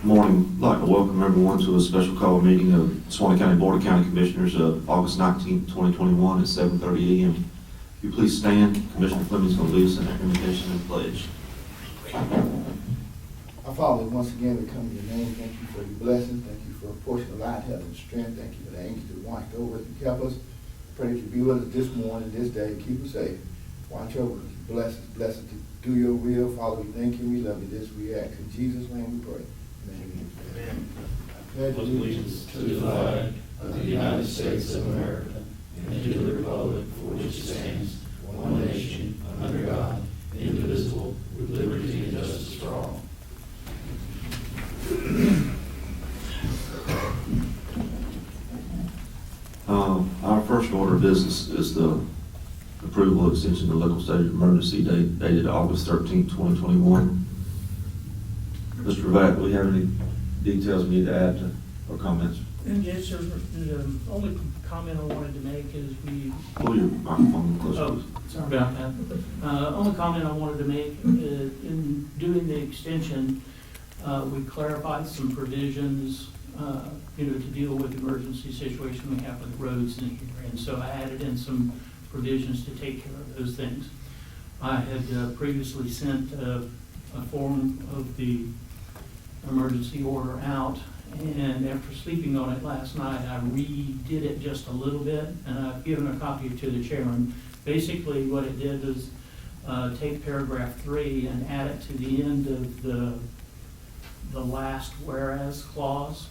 Morning. I'd like to welcome everyone to a special call meeting of Suwannee County Board of County Commissioners of August 19th, 2021 at 7:30 a.m. If you please stand, Commissioner Fleming's going to lead us in our invocation and pledge. Our Father, once again, we come in your name. Thank you for your blessings. Thank you for a portion of life, health, and strength. Thank you for the angels that watched over us and kept us. Pray that you be with us this morning, this day, and keep us safe. Watch over us, bless us to do your will. Father, we thank you, we love you. This we ask. In Jesus' name we pray. Amen. Amen. I pledge Allegiance to the flag of the United States of America and to the republic for which it stands, one nation, under God, indivisible, with liberty and justice for all. Our first order of business is the approval of extension of the local state of emergency dated August 13th, 2021. Mr. Pravat, do we have any details we need to add to our comments? And yes, sir, the only comment I wanted to make is we... Pull your microphone closer. Oh, sorry about that. Only comment I wanted to make, in doing the extension, we clarified some provisions, to deal with the emergency situation we have with roads in here. And so I added in some provisions to take care of those things. I had previously sent a form of the emergency order out, and after sleeping on it last night, I redid it just a little bit, and I've given a copy to the chairman. Basically, what it did was take paragraph 3 and add it to the end of the last whereas clause,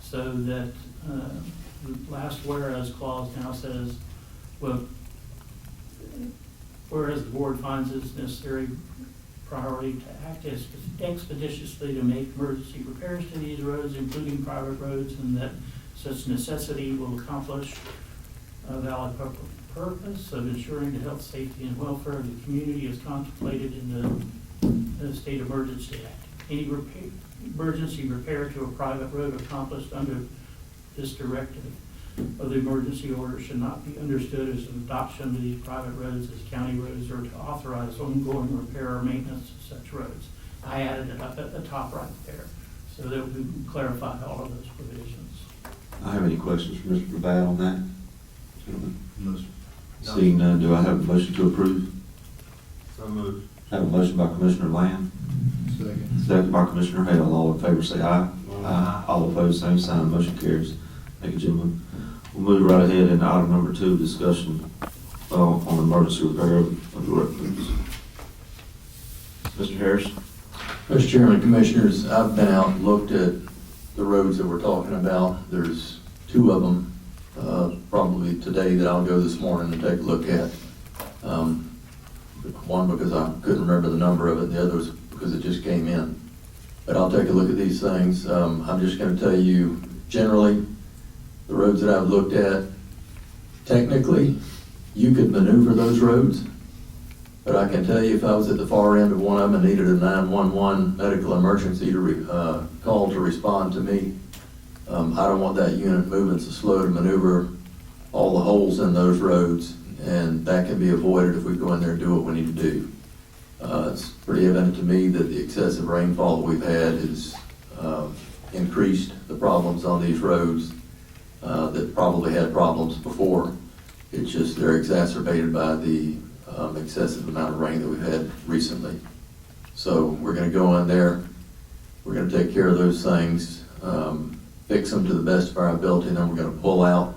so that the last whereas clause now says, well, whereas the board finds it necessary priority to act expeditiously to make emergency repairs to these roads, including private roads, and that such necessity will accomplish a valid purpose of ensuring the health, safety, and welfare of the community as contemplated in the State Emergency Act. Any emergency repair to a private road accomplished under this directive of the emergency order should not be understood as an adoption of these private roads as county roads or to authorize ongoing repair or maintenance of such roads. I added it up at the top right there, so that we can clarify all of those provisions. I have any questions for Mr. Pravat on that? Gentlemen? No, sir. Seeing none, do I have a motion to approve? So moved. I have a motion by Commissioner Lamb, Second. second by Commissioner Hale. All in favor say aye. Aye. All opposed, same sign. Motion carries. Thank you, gentlemen. We'll move right ahead into item number 2, discussion on emergency repair of the roads. Mr. Harris? Mr. Chairman, Commissioners, I've been out and looked at the roads that we're talking about. There's 2 of them, probably today, that I'll go this morning and take a look at. One because I couldn't remember the number of it, the other was because it just came in. But I'll take a look at these things. I'm just going to tell you, generally, the roads that I've looked at, technically, you could maneuver those roads. But I can tell you, if I was at the far end of one of them and needed a 911 medical emergency to call to respond to me, I don't want that unit moving so slow to maneuver all the holes in those roads, and that can be avoided if we go in there and do what we need to do. It's pretty evident to me that the excessive rainfall that we've had has increased the problems on these roads that probably had problems before. It's just they're exacerbated by the excessive amount of rain that we've had recently. So we're going to go in there, we're going to take care of those things, fix them to the best of our ability, and then we're going to pull out.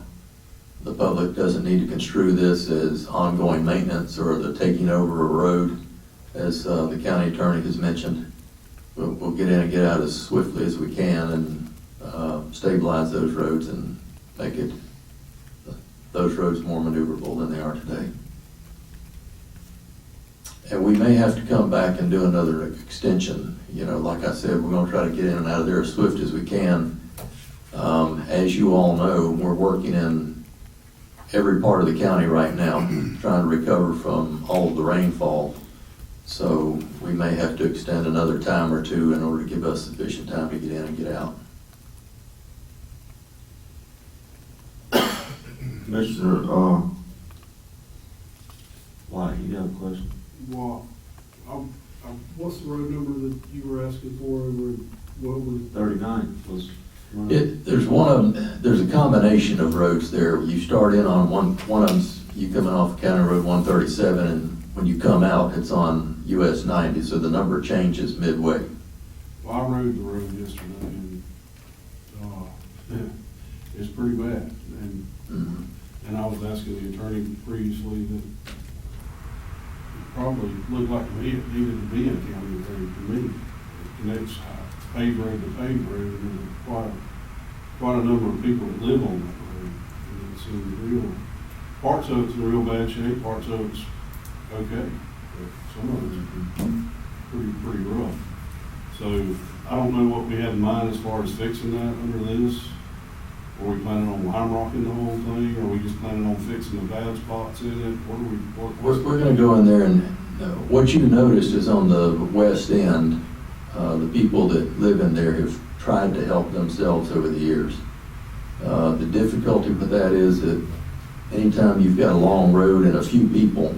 The public doesn't need to construe this as ongoing maintenance or the taking over a road, as the county attorney has mentioned. We'll get in and get out as swiftly as we can and stabilize those roads and make those roads more maneuverable than they are today. And we may have to come back and do another extension. Like I said, we're going to try to get in and out of there as swift as we can. As you all know, we're working in every part of the county right now, trying to recover from all of the rainfall. So we may have to extend another time or 2 in order to give us sufficient time to get in and get out. Commissioner White, you have a question? Well, what's the road number that you were asking for over in What was? 39 was. There's one of them, there's a combination of roads there. You start in on one of them's, you coming off County Road 137, and when you come out, it's on US 90, so the number changes midway. Well, I rode the road yesterday, and, it's pretty bad, and, Mhm. and I was asking the attorney previously that it probably looked like to me it needed to be a county road to me. It connects paved road to paved road, and there's quite a number of people that live on that road. And it's in real, parts of it's in real bad shape, parts of it's okay, but some of it's pretty rough. So I don't know what we have in mind as far as fixing that under this. Are we planning on lime rocking the whole thing, or are we just planning on fixing the bad spots in it? What are we, We're gonna go in there and, what you noticed is on the west end, the people that live in there have tried to help themselves over the years. The difficulty with that is that anytime you've got a long road and a few people,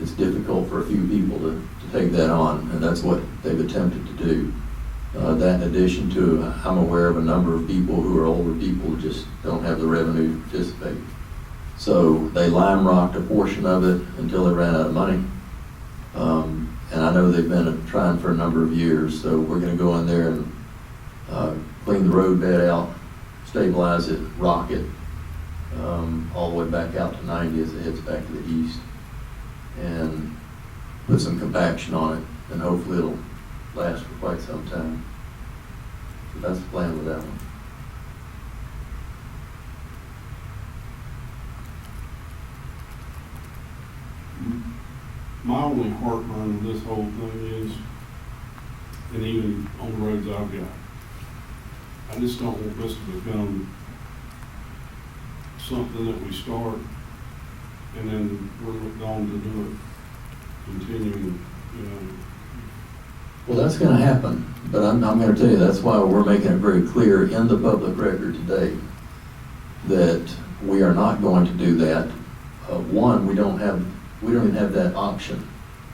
it's difficult for a few people to take that on, and that's what they've attempted to do. That in addition to, I'm aware of a number of people who are older people who just don't have the revenue to participate. So they lime rocked a portion of it until they ran out of money. And I know they've been trying for a number of years, so we're gonna go in there and clean the road bed out, stabilize it, rock it, all the way back out to 90 as it heads back to the east, and put some compaction on it, and hopefully it'll last for quite some time. So that's the plan with that one. my only heartburn with this whole thing is, and even on the roads I've got, I just don't want this to become something that we start and then we're going to do it continuing, you know. Well, that's gonna happen, but I'm gonna tell you, that's why we're making it very clear in the public record today that we are not going to do that. One, we don't even have that option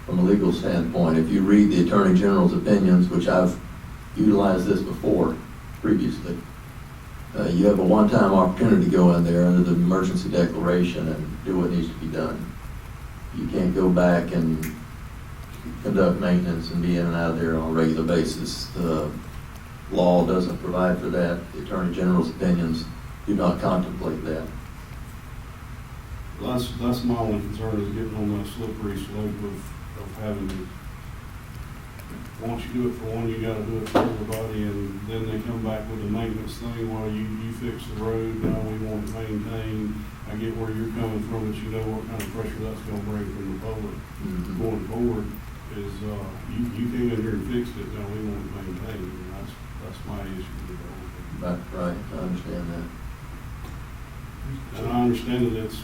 from a legal standpoint. If you read the Attorney General's opinions, which I've utilized this before previously, you have a one-time opportunity to go in there under the emergency declaration and do what needs to be done. You can't go back and conduct maintenance and be in and out of there on a regular basis. The law doesn't provide for that. The Attorney General's opinions do not contemplate that. That's my only concern, is getting on that slippery slope of having to, once you do it for one, you gotta do it for everybody, and then they come back with a maintenance thing, well, you fix the road, now we want it maintained. I get where you're coming from, but you know what kind of pressure that's gonna bring from the public going forward is, you came in here and fixed it, now we want it maintained, and that's my issue with the whole thing. Right, I understand that. And I understand that it's,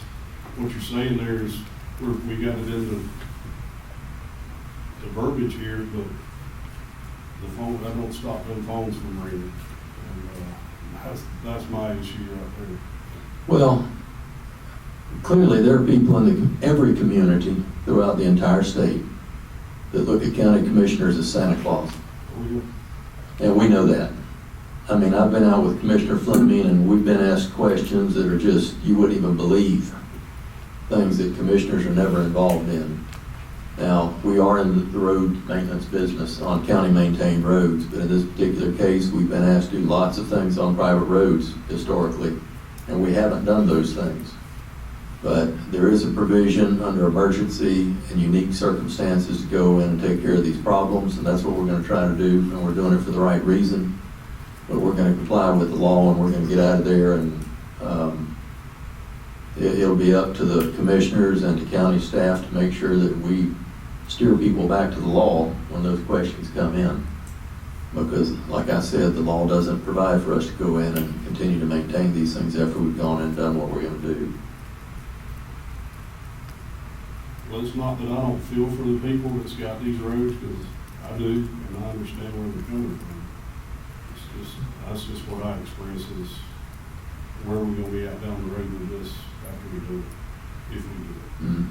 what you're saying there is, we got it in the verbiage here, but the phone, that don't stop them phones from ringing. And, that's my issue right there. Well, clearly there are people in every community throughout the entire state that look at county commissioners as Santa Claus. And we know that. I mean, I've been out with Commissioner Fleming and we've been asked questions that are just, you wouldn't even believe, things that commissioners are never involved in. Now, we are in the road maintenance business on county maintained roads, but in this particular case, we've been asked to do lots of things on private roads historically, and we haven't done those things. But there is a provision under emergency and unique circumstances to go in and take care of these problems, and that's what we're gonna try to do, and we're doing it for the right reason. But we're gonna comply with the law, and we're gonna get out of there, and it'll be up to the commissioners and to county staff to make sure that we steer people back to the law when those questions come in. Because, like I said, the law doesn't provide for us to go in and continue to maintain these things after we've gone and done what we're gonna do. Well, it's not that I don't feel for the people that's got these roads, because I do, and I understand where they're coming from. It's just, that's just what I express is where we're gonna be at down the road with this after we do it, if we do it. Mhm.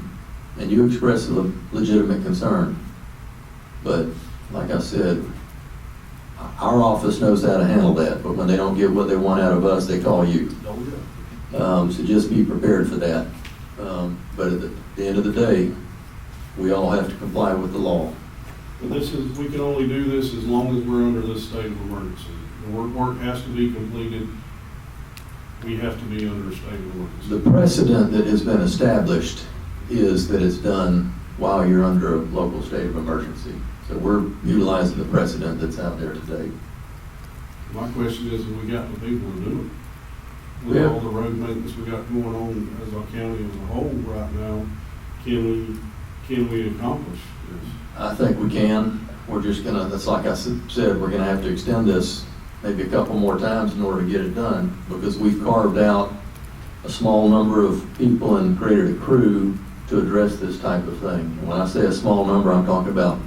And you express a legitimate concern, but like I said, our office knows how to handle that, but when they don't get what they want out of us, they call you. So just be prepared for that. But at the end of the day, we all have to comply with the law. But we can only do this as long as we're under this state of emergency. The work has to be completed. We have to be under a state of emergency. The precedent that has been established is that it's done while you're under a local state of emergency. So we're utilizing the precedent that's out there today. My question is, have we got the people to do it? With Yeah. all the road maintenance we got going on as our county as a whole right now, can we accomplish this? I think we can. We're just gonna, that's like I said, we're gonna have to extend this maybe a couple more times in order to get it done, because we've carved out a small number of people and created a crew to address this type of thing. And when I say a small number, I'm talking about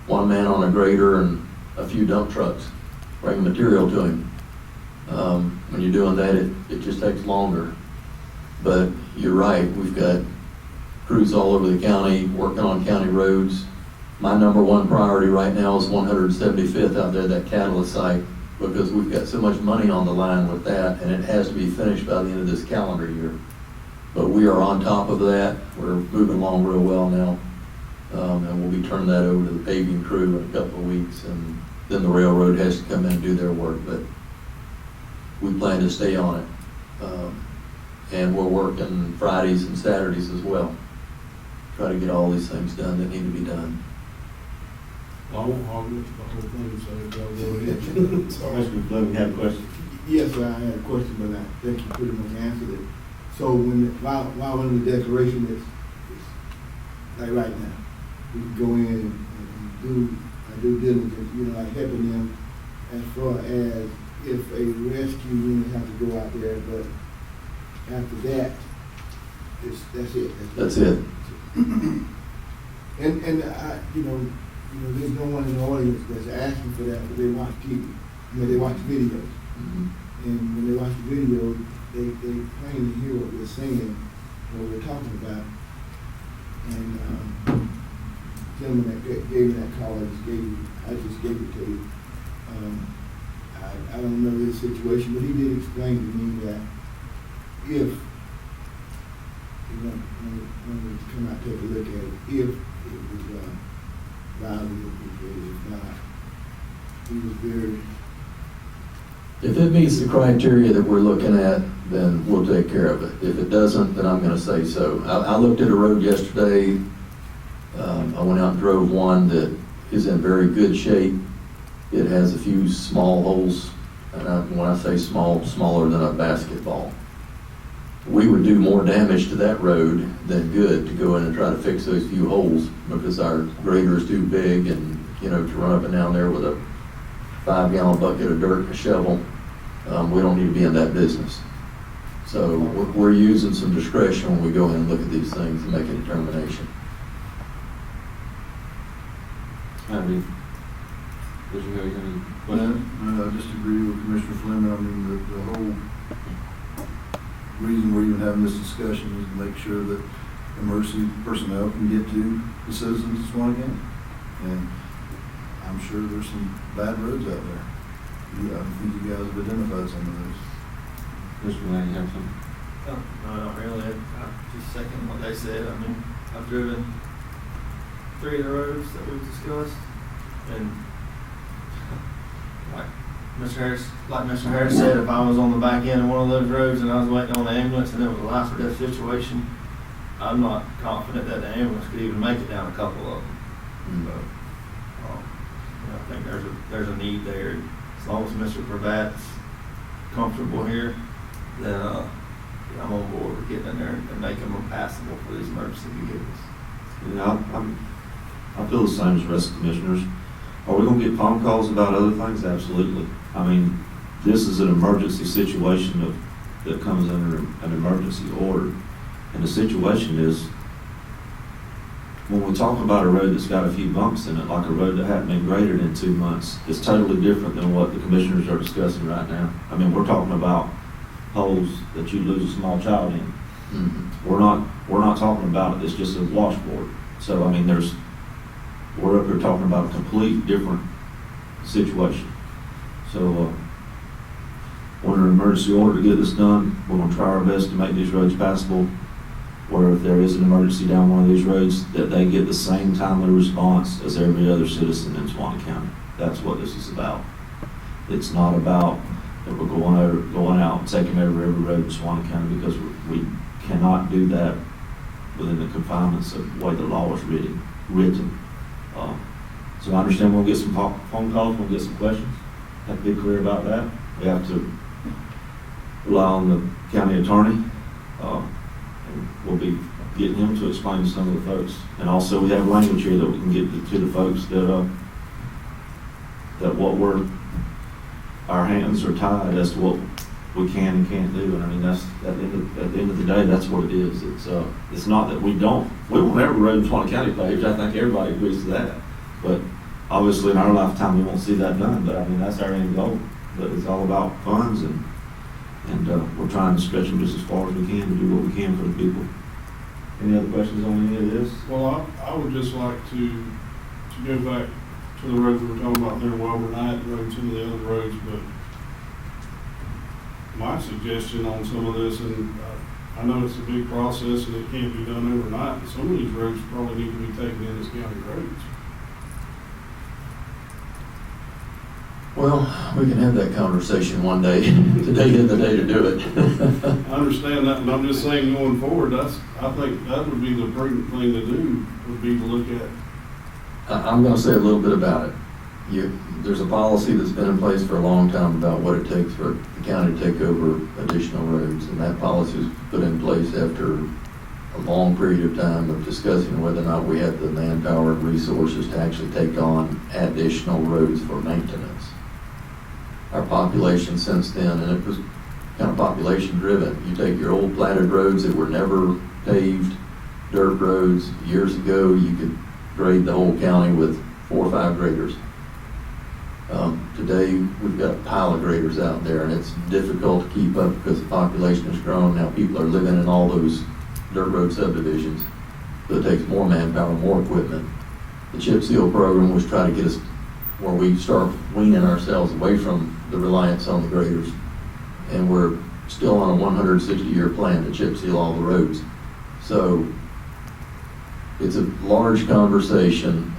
one man on a grader and a few dump trucks bringing material to him. When you're doing that, it just takes longer. But you're right, we've got crews all over the county working on county roads. My number one priority right now is 175th out there, that catalyst site, because we've got so much money on the line with that, and it has to be finished by the end of this calendar year. But we are on top of that. We're moving along real well now. And we'll be turning that over to the paving crew in a couple of weeks, and then the railroad has to come in and do their work. But we plan to stay on it. And we're working Fridays and Saturdays as well. Try to get all these things done that need to be done. I won't argue the whole thing, so y'all go ahead. Sorry. Mr. Fleming had a question. Yes, sir, I had a question, but I think you pretty much answered it. So while in the declaration, it's like right now, we can go in and do our due diligence, like helping them as far as if a rescue unit has to go out there, but after that, that's it. That's it. And I, there's no one in the audience that's asking for that, but they watch TV. They watch videos. Mhm. And when they watch the video, they plainly hear what we're saying, what we're talking about. And gentleman that gave me that call, I just gave it to you. I don't know his situation, but he did explain to me that if when we come out take a look at it, if it was valuable, if not, he was very. If it meets the criteria that we're looking at, then we'll take care of it. If it doesn't, then I'm gonna say so. I looked at a road yesterday. I went out and drove one that is in very good shape. It has a few small holes, and when I say small, smaller than a basketball. We would do more damage to that road than good to go in and try to fix those few holes, because our grader is too big, and, to run up and down there with a 5-gallon bucket of dirt and a shovel, we don't need to be in that business. So we're using some discretion when we go in and look at these things and make a determination. Did you have any questions? I just agree with Commissioner Fleming. I mean, the whole reason we're even having this discussion is to make sure that emergency personnel can get to the citizens of Suwannee. And I'm sure there's some bad roads out there. I think you guys have identified some of those. Mr. Lane, you have something? No, not really. I just second what they said. I mean, I've driven 3 of the roads that we've discussed, and like Mr. Harris said, if I was on the back end of one of those roads and I was waiting on the ambulance and it was a life or death situation, I'm not confident that the ambulance could even make it down a couple of them. So, I think there's a need there. As long as Mr. Pravat's comfortable here, then I'm on board with getting in there and making them passable for these emergency vehicles. Yeah, I feel the same as the rest of the commissioners. Are we gonna get phone calls about other things? Absolutely. I mean, this is an emergency situation that comes under an emergency order. And the situation is, when we talk about a road that's got a few bumps in it, like a road that hadn't been graded in 2 months, it's totally different than what the commissioners are discussing right now. I mean, we're talking about holes that you lose a small child in. Mm-hmm. We're not talking about it's just a washboard. So, I mean, we're up here talking about a complete different situation. So, we're in an emergency order to get this done. We're gonna try our best to make these roads passable, where if there is an emergency down one of these roads, that they get the same timely response as every other citizen in Suwannee County. That's what this is about. It's not about that we're going out and taking over every road in Suwannee County, because we cannot do that within the confinements of the way the law is written. So I understand we'll get some phone calls, we'll get some questions. Have to be clear about that. We have to rely on the county attorney. And we'll be getting him to explain to some of the folks. And also we have language here that we can get to the folks that our hands are tied as to what we can and can't do. And I mean, that's, at the end of the day, that's what it is. It's not that we won't ever road in Suwannee County paved. I think everybody agrees to that. But obviously in our lifetime, we won't see that done. But I mean, that's our end goal. But it's all about funds, and we're trying to stretch them just as far as we can to do what we can for the people. Any other questions on any of this? Well, I would just like to go back to the roads we were talking about there, Welber Knight Road, some of the other roads, but my suggestion on some of this, and I know it's a big process and it can't be done overnight, but some of these roads probably need to be taken in as county roads. Well, we can have that conversation one day. Today is the day to do it. I understand that, and I'm just saying going forward, I think that would be the prudent thing to do, would be to look at. I'm going to say a little bit about it. There's a policy that's been in place for a long time about what it takes for the county to take over additional roads, and that policy was put in place after a long period of time of discussing whether or not we had the manpower and resources to actually take on additional roads for maintenance. Our population since then, and it was kind of population driven. You take your old platted roads that were never paved, dirt roads, years ago, you could grade the whole county with 4 or 5 graders. Today, we've got a pile of graders out there, and it's difficult to keep up because the population has grown. Now people are living in all those dirt road subdivisions, so it takes more manpower, more equipment. The chip seal program was trying to get us where we start weaning ourselves away from the reliance on the graders, and we're still on a 160-year plan to chip seal all the roads. So it's a large conversation.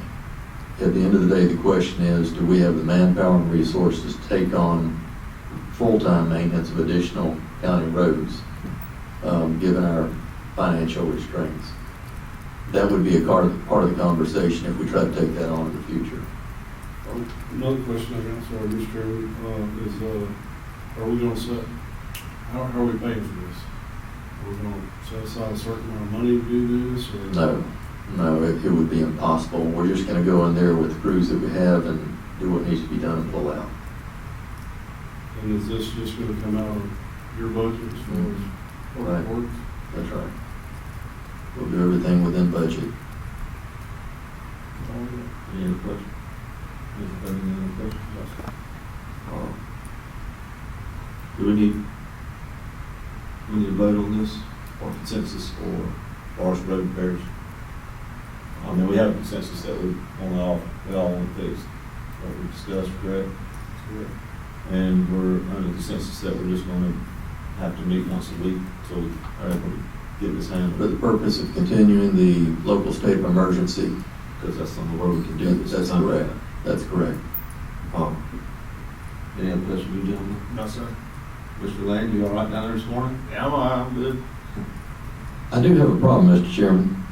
At the end of the day, the question is, do we have the manpower and resources to take on full-time maintenance of additional county roads, given our financial restraints? That would be a part of the conversation if we try to take that on in the future. Another question I got, sorry, Mr. Chairman, is, are we gonna set, how are we paying for this? Are we gonna set aside a certain amount of money to do this, or? No, it would be impossible. We're just gonna go in there with the crews that we have and do what needs to be done and pull out. And is this just gonna come out of your budget as far as Right. public works? That's right. We'll do everything within budget. Any other questions? Anybody any other questions? Do we need to vote on this, or consensus, or forest road repairs? I mean, we have a consensus that we all want to fix what we discussed, correct? And we're under consensus that we're just going to have to meet once a week until we are able to get this For handled, the purpose of continuing the local state of emergency. because that's the only way we can do this. That's correct. That's correct. Any other questions, you gentlemen? No, sir. Mr. Lane, you all right down there this morning? Yeah, I'm good. I do have a problem, Mr. Chairman.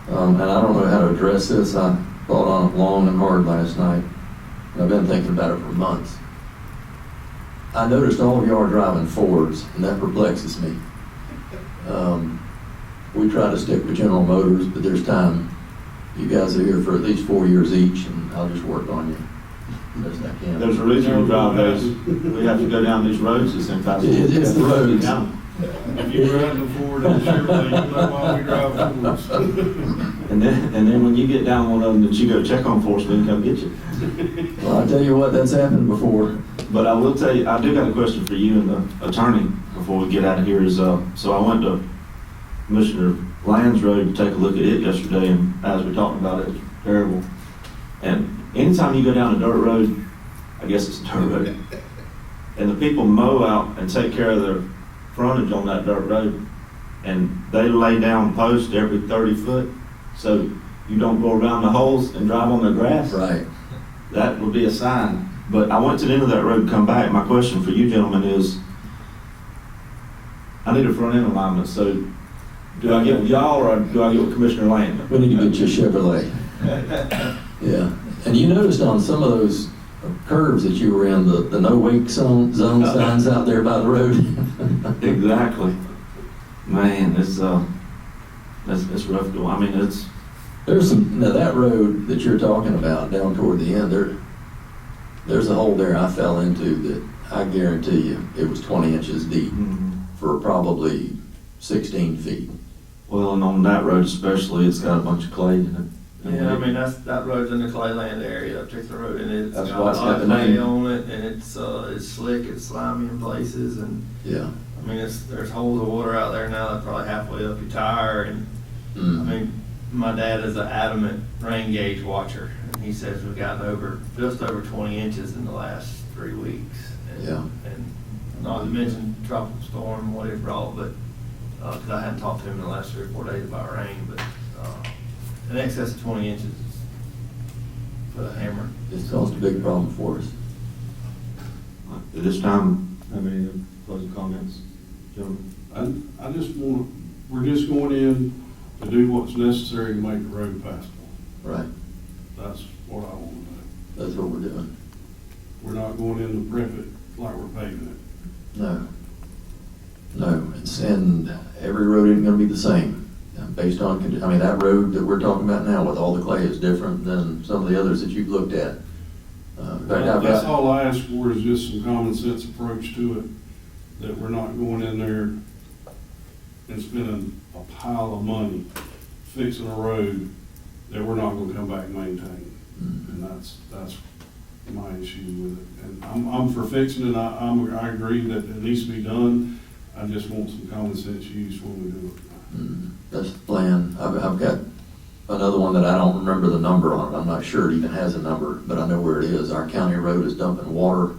And I don't know how to address this. I thought on it long and hard last night. And I've been thinking about it for months. I noticed all of y'all are driving Fords, and that perplexes me. We try to stick with General Motors, but there's time. You guys are here for at least 4 years each, and I'll just work on you best I can. There's a reason we drive those. We have to go down these roads the same time. It's the roads. If you ride the Ford and Chevrolet, you know why we drive Fords. And then when you get down one of them that you go check on for us, we can come get you. Well, I'll tell you what, that's happened before. But I will tell you, I do got a question for you and the attorney before we get out of here. So I went to Commissioner Land's Road to take a look at it yesterday, and as we talked about it, it's terrible. And anytime you go down a dirt road, I guess it's a dirt road. And the people mow out and take care of their frontage on that dirt road. And they lay down posts every 30 foot, so you don't go around the holes and drive on the grass. Right. That would be a sign. But I went to the end of that road and come back. My question for you gentlemen is, I need a front end alignment, so do I get with y'all or do I get with Commissioner Land? We need to get you a Chevrolet. Yeah, and you noticed on some of those curves that you were in, the no wake zone signs out there by the road. Exactly. Man, it's rough going. I mean, it's, There's some, now that road that you're talking about down toward the end, there's a hole there I fell into that I guarantee you, it was 20 inches deep for probably 16 feet. well, and on that road especially, it's got a bunch of clay in it. Yeah, I mean, that road's in the Clayland area, that particular road, and it's That's got why a it's lot got of the clay name. on it, and it's slick, it's slimy in places, and, Yeah. I mean, there's holes of water out there now that probably halfway up your tire, and, I mean, my dad is an adamant rain gauge watcher, and he says we've gotten just over 20 inches in the last 3 weeks. And, Yeah. And not to mention tropical storm, what it brought, but, because I hadn't talked to him in the last 3 or 4 days about rain, but, in excess of 20 inches is for the hammer. It's caused a big problem for us. At this time, have any closing comments, gentlemen? I just want, we're just going in to do what's necessary to make the road passable. Right. That's what I want to do. That's what we're doing. We're not going in to prep it like we're paving it. No. No, and every road isn't gonna be the same. Based on, I mean, that road that we're talking about now with all the clay is different than some of the others that you've looked at. In fact, I've That's got, all I ask for is just some common sense approach to it, that we're not going in there and spending a pile of money fixing a road that we're not gonna come back and maintain. And that's my issue with it. And I'm for fixing it, I agree that it needs to be done. I just want some common sense used when we do it. that's the plan. I've got another one that I don't remember the number on it. I'm not sure it even has a number, but I know where it is. Our county road is dumping water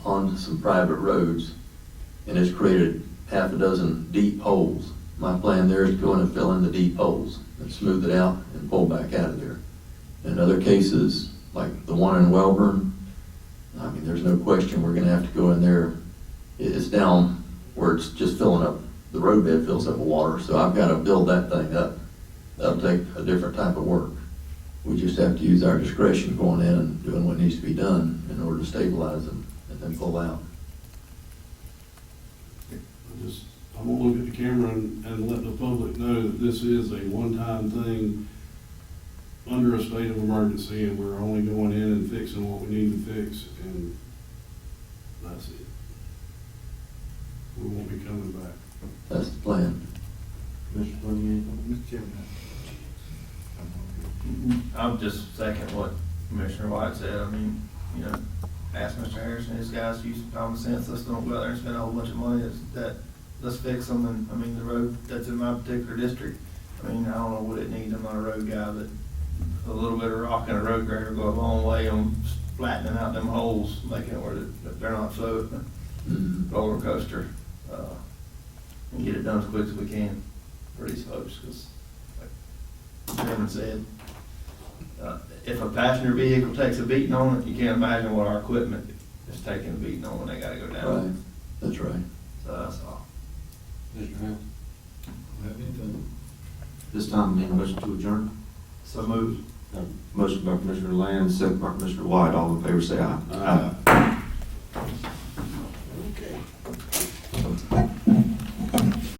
onto some private roads, and it's created half a dozen deep holes. My plan there is to go in and fill in the deep holes and smooth it out and pull back out of there. In other cases, like the one in Welborn, I mean, there's no question we're gonna have to go in there. It's down where it's just filling up, the roadbed fills up with water, so I've gotta build that thing up. That'll take a different type of work. We just have to use our discretion going in and doing what needs to be done in order to stabilize them and then pull out. I'm gonna look at the camera and let the public know that this is a one-time thing under a state of emergency, and we're only going in and fixing what we need to fix, and that's it. We won't be coming back. That's the plan. Commissioner Flynn, Mr. Chairman. I'll just second what Commissioner White said. I mean, you know, ask Mr. Harrison and his guys to use some common sense. Let's don't go out there and spend a whole bunch of money let's fix them. And I mean, the road that's in my particular district, I mean, I don't know what it needs. I'm not a road guy, but a little bit of rock and a road grader go a long way on flattening out them holes, making it where they're not so roller coaster. And get it done as quick as we can for these folks, because like the chairman said, if a passenger vehicle takes a beating on it, you can't imagine what our equipment is taking a beating on when they gotta go Right, down. that's right. So that's all. Mr. Howe? Have anything? This time, need a motion to adjourn? So moved. Motion by Commissioner Land, second by Commissioner White. All in favor, say aye. Aye.